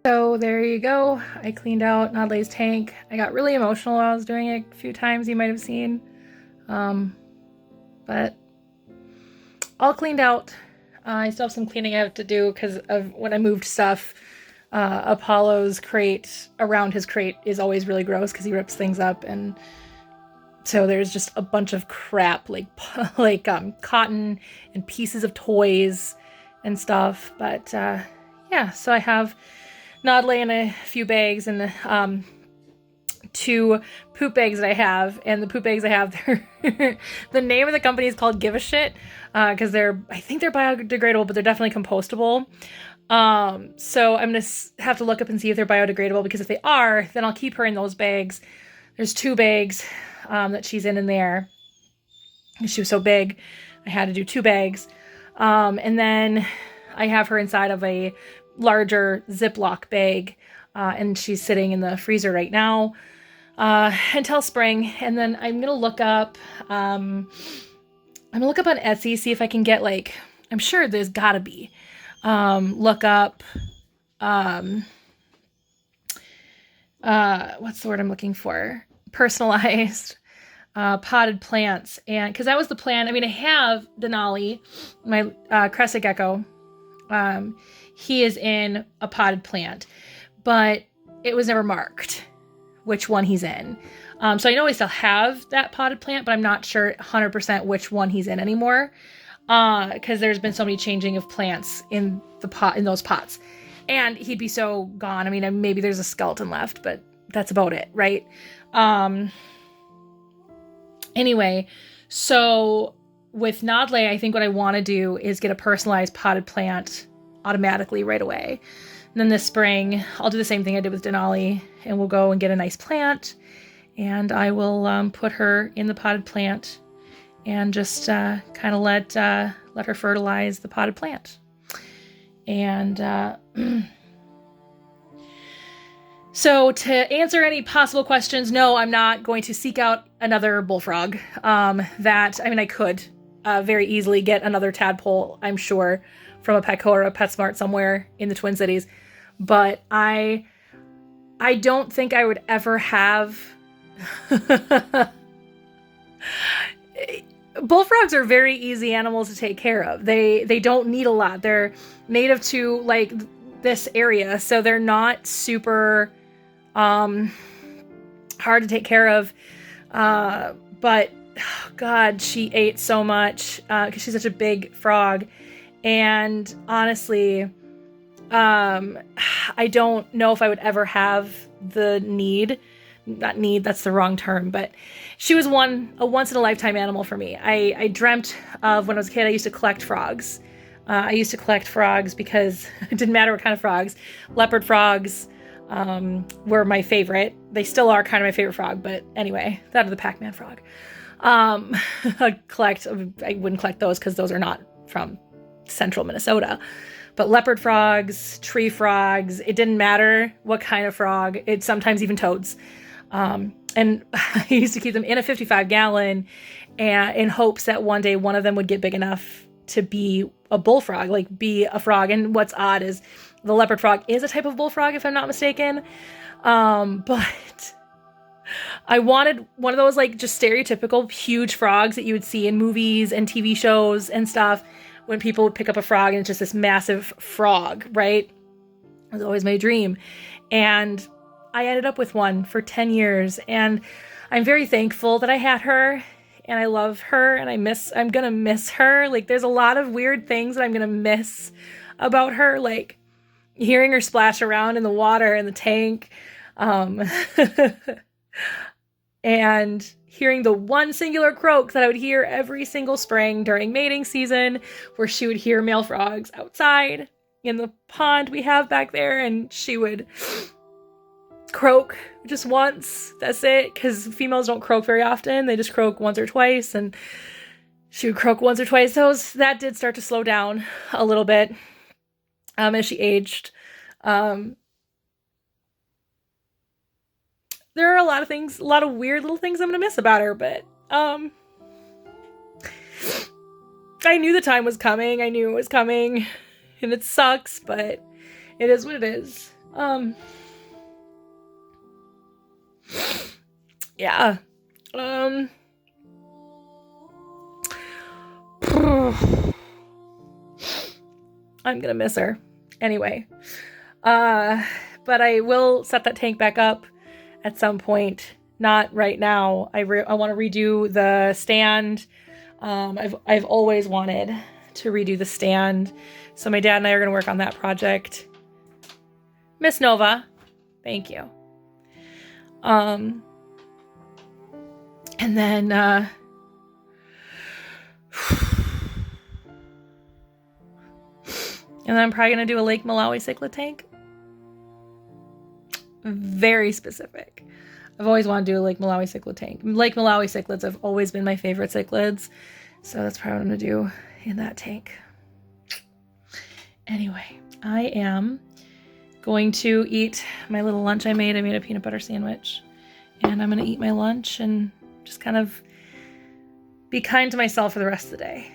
So there you go. I cleaned out Nadleeh's tank. I got really emotional while I was doing it a few times, you might have seen. But all cleaned out. I still have some cleaning I have to do because of when I moved stuff. Apollo's crate, around his crate, is always really gross because he rips things up, and so there's just a bunch of crap like cotton and pieces of toys and stuff. But yeah, so I have Nadleeh in a few bags and the 2 poop bags that I have. And the poop bags I have, the name of the company is called Give a Shit, because I think they're biodegradable, but they're definitely compostable. So I'm gonna have to look up and see if they're biodegradable, because if they are, then I'll keep her in those bags. There's 2 bags that she's in there. She was so big, I had to do 2 bags. And then I have her inside of a larger Ziploc bag, and she's sitting in the freezer right now until spring. And then I'm gonna look up on Etsy, see if I can get, like, I'm sure there's gotta be look up what's the word I'm looking for, personalized potted plants. And because that was the plan. I mean, I have Denali, my crescent gecko. He is in a potted plant, but it was never marked which one he's in. So I know I still have that potted plant, but I'm not sure 100% which one he's in anymore. Because there's been so many changing of plants in those pots, and he'd be so gone. I mean, maybe there's a skeleton left, but that's about it, right? Anyway, so with Nadleeh, I think what I want to do is get a personalized potted plant automatically right away. And then this spring, I'll do the same thing I did with Denali, and we'll go and get a nice plant, and I will put her in the potted plant and just kind of let her fertilize the potted plant. And so to answer any possible questions, no, I'm not going to seek out another bullfrog. I could very easily get another tadpole, I'm sure, from a Petco or a PetSmart somewhere in the Twin Cities. But I don't think I would ever have... Bullfrogs are very easy animals to take care of. They don't need a lot. They're native to, like, this area, so they're not super hard to take care of. But God, she ate so much because she's such a big frog. And honestly, I don't know if I would ever have the need. Not need, that's the wrong term, but she was a once in a lifetime animal for me. I dreamt of when I was a kid, I used to collect frogs. I used to collect frogs because it didn't matter what kind of frogs. Leopard frogs were my favorite. They still are kind of my favorite frog, but anyway, that or the Pac-Man frog. I wouldn't collect those because those are not from central Minnesota. But leopard frogs, tree frogs, it didn't matter what kind of frog. It sometimes even toads. And I used to keep them in a 55-gallon and in hopes that one day one of them would get big enough to be a bullfrog, like be a frog. And what's odd is the leopard frog is a type of bullfrog, if I'm not mistaken. But I wanted one of those like just stereotypical huge frogs that you would see in movies and TV shows and stuff when people would pick up a frog and it's just this massive frog, right? It was always my dream. And I ended up with one for 10 years and I'm very thankful that I had her and I love her and I'm gonna miss her. Like there's a lot of weird things that I'm gonna miss about her, like hearing her splash around in the water in the tank, and hearing the one singular croak that I would hear every single spring during mating season, where she would hear male frogs outside in the pond we have back there, and she would croak just once. That's it, because females don't croak very often. They just croak once or twice, and she would croak once or twice. That did start to slow down a little bit as she aged. There are a lot of weird little things I'm going to miss about her, but I knew the time was coming. I knew it was coming, and it sucks, but it is what it is. Yeah. I'm going to miss her. Anyway. But I will set that tank back up at some point. Not right now. I want to redo the stand. I've always wanted to redo the stand. So my dad and I are going to work on that project. Miss Nova, thank you. And then and then I'm probably going to do a Lake Malawi cichlid tank. Very specific. I've always wanted to do a Lake Malawi cichlid tank. Lake Malawi cichlids have always been my favorite cichlids. So that's probably what I'm going to do in that tank. Anyway, I am going to eat my little lunch I made. I made a peanut butter sandwich. And I'm going to eat my lunch and just kind of be kind to myself for the rest of the day.